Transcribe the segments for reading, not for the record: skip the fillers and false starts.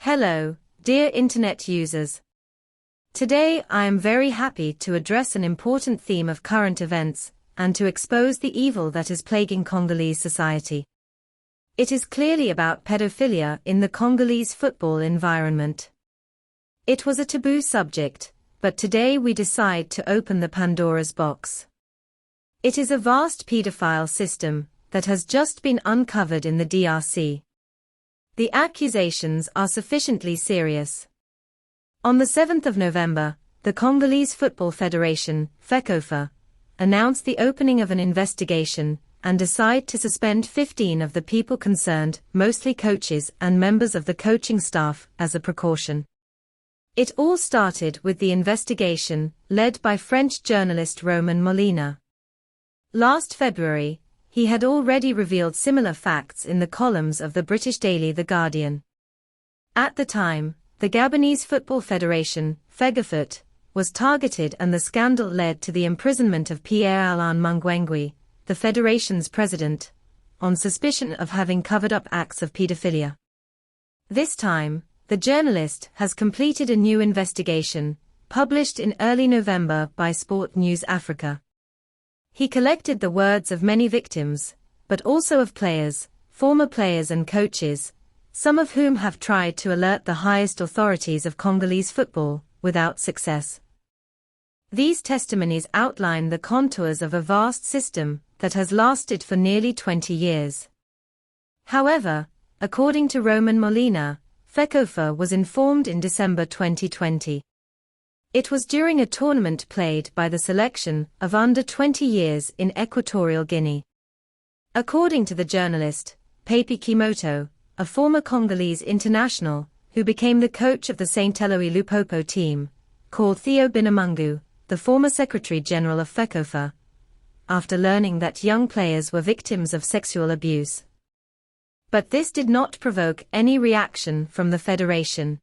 Hello, dear Internet users. Today I am very happy to address an important theme of current events, and to expose the evil that is plaguing Congolese society. It is clearly about pedophilia in the Congolese football environment. It was a taboo subject, but today we decide to open the Pandora's box. It is a vast pedophile system that has just been uncovered in the DRC. The accusations are sufficiently serious. On the 7th of November, the Congolese Football Federation, Fecofa, announced the opening of an investigation and decided to suspend 15 of the people concerned, mostly coaches and members of the coaching staff, as a precaution. It all started with the investigation led by French journalist Romain Molina. Last February, he had already revealed similar facts in the columns of the British daily The Guardian. At the time, the Gabonese Football Federation, Fecofa, was targeted and the scandal led to the imprisonment of Pierre-Alain Mungwengwi, the federation's president, on suspicion of having covered up acts of pedophilia. This time, the journalist has completed a new investigation, published in early November by Sport News Africa. He collected the words of many victims, but also of players, former players and coaches, some of whom have tried to alert the highest authorities of Congolese football, without success. These testimonies outline the contours of a vast system that has lasted for nearly 20 years. However, according to Romain Molina, Fecofa was informed in December 2020. It was during a tournament played by the selection of under 20 years in Equatorial Guinea. According to the journalist, Papi Kimoto, a former Congolese international, who became the coach of the St. Eloi Lupopo team, called Theo Binamungu, the former Secretary General of Fecofa, after learning that young players were victims of sexual abuse. But this did not provoke any reaction from the federation.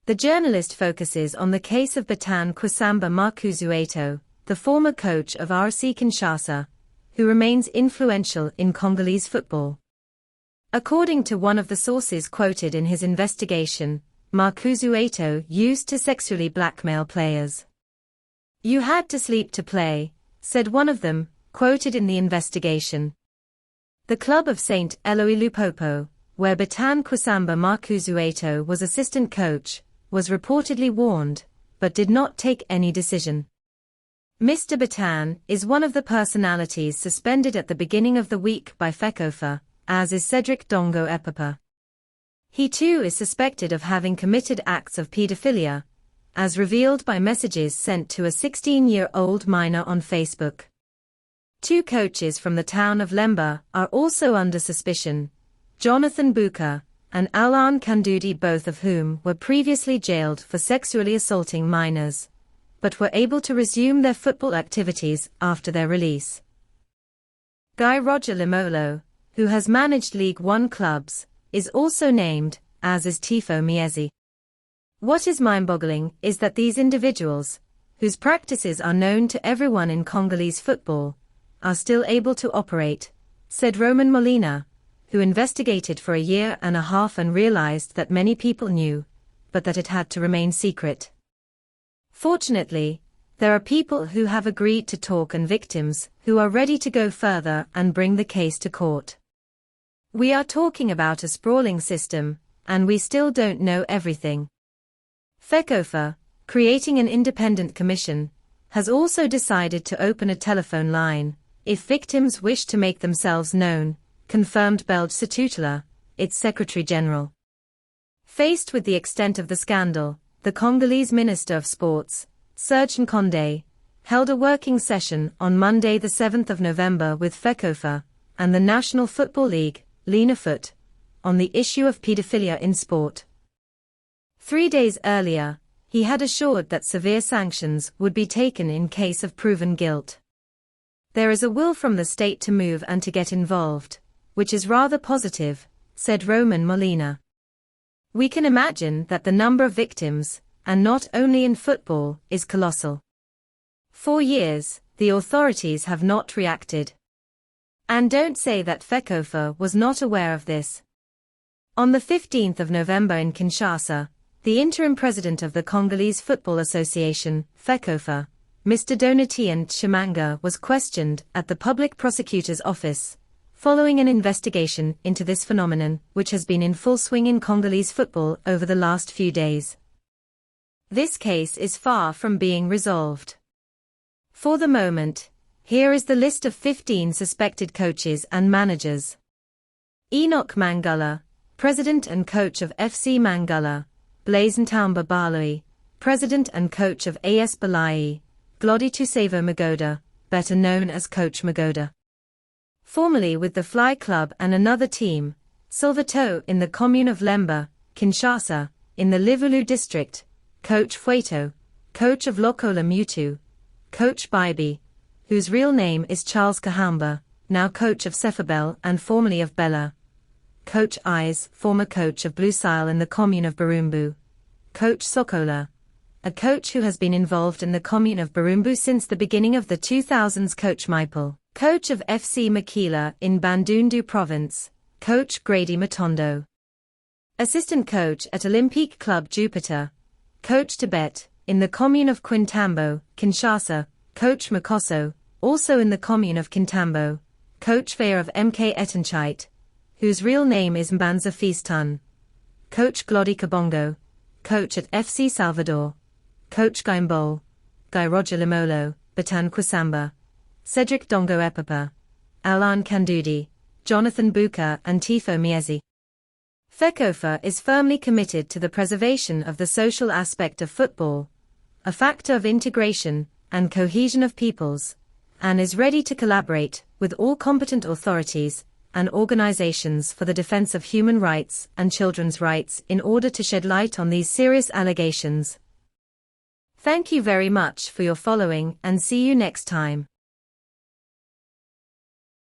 The journalist focuses on the case of Batan Kwisamba Markuzueto, the former coach of RC Kinshasa, who remains influential in Congolese football. According to one of the sources quoted in his investigation, Markuzueto used to sexually blackmail players. "You had to sleep to play," said one of them, quoted in the investigation. The club of St. Eloi Lupopo, where Batan Kwisamba Markuzueto was assistant coach, was reportedly warned, but did not take any decision. Mr. Batan is one of the personalities suspended at the beginning of the week by Fecofa, as is Cedric Dongo Epapa. He too is suspected of having committed acts of pedophilia, as revealed by messages sent to a 16-year-old minor on Facebook. 2 coaches from the town of Lemba are also under suspicion, Jonathan Buka and Alan Kandudi, both of whom were previously jailed for sexually assaulting minors, but were able to resume their football activities after their release. Guy Roger Limolo, who has managed League One clubs, is also named, as is Tifo Miezi. What is mind-boggling is that these individuals, whose practices are known to everyone in Congolese football, are still able to operate, said Romain Molina, who investigated for a year and a half and realized that many people knew, but that it had to remain secret. Fortunately, there are people who have agreed to talk and victims who are ready to go further and bring the case to court. We are talking about a sprawling system, and we still don't know everything. Fecofa, creating an independent commission, has also decided to open a telephone line, if victims wish to make themselves known, confirmed Belge Setutela, its Secretary General. Faced with the extent of the scandal, the Congolese Minister of Sports, Serge Nkonde, held a working session on Monday the 7th of November with Fecofa and the National Football League, Linafoot, on the issue of pedophilia in sport. 3 days earlier, he had assured that severe sanctions would be taken in case of proven guilt. "There is a will from the state to move and to get involved, which is rather positive," said Romain Molina. "We can imagine that the number of victims, and not only in football, is colossal. For years, the authorities have not reacted. And don't say that Fecofa was not aware of this. On the 15th of November in Kinshasa, the interim president of the Congolese Football Association, Fecofa, Mr. Donatien Tshimanga, was questioned at the public prosecutor's office, following an investigation into this phenomenon which has been in full swing in Congolese football over the last few days. This case is far from being resolved. For the moment, here is the list of 15 suspected coaches and managers. Enoch Mangala, president and coach of FC Mangala; Blaise Ntamba Baloi, president and coach of AS Balai; Glody Tusavo Magoda, better known as Coach Magoda. Formerly with the Fly Club and another team, Silvertoe in the commune of Lemba, Kinshasa, in the Livulu district; Coach Fueto, coach of Lokola Mutu; Coach Bibi, whose real name is Charles Kahamba, now coach of Sefabel and formerly of Bella; Coach Eyes, former coach of Blue Sile in the commune of Barumbu; Coach Sokola, a coach who has been involved in the commune of Barumbu since the beginning of the 2000s; Coach Maipel, coach of FC Makila in Bandundu province; Coach Grady Matondo, assistant coach at Olympique Club Jupiter; Coach Tibet, in the commune of Quintambo, Kinshasa; Coach Makosso, also in the commune of Kintambo; Coach Fair of MK Etenchite, whose real name is Mbanza Feastun; Coach Glody Kabongo, coach at FC Salvador; Coach Guimbol, Guy Roger Limolo, Batan Kwasamba; Cedric Dongo Epapa, Alan Kandudi, Jonathan Buka and Tifo Miezi. Fecofa is firmly committed to the preservation of the social aspect of football, a factor of integration and cohesion of peoples, and is ready to collaborate with all competent authorities and organizations for the defense of human rights and children's rights in order to shed light on these serious allegations. Thank you very much for your following and see you next time.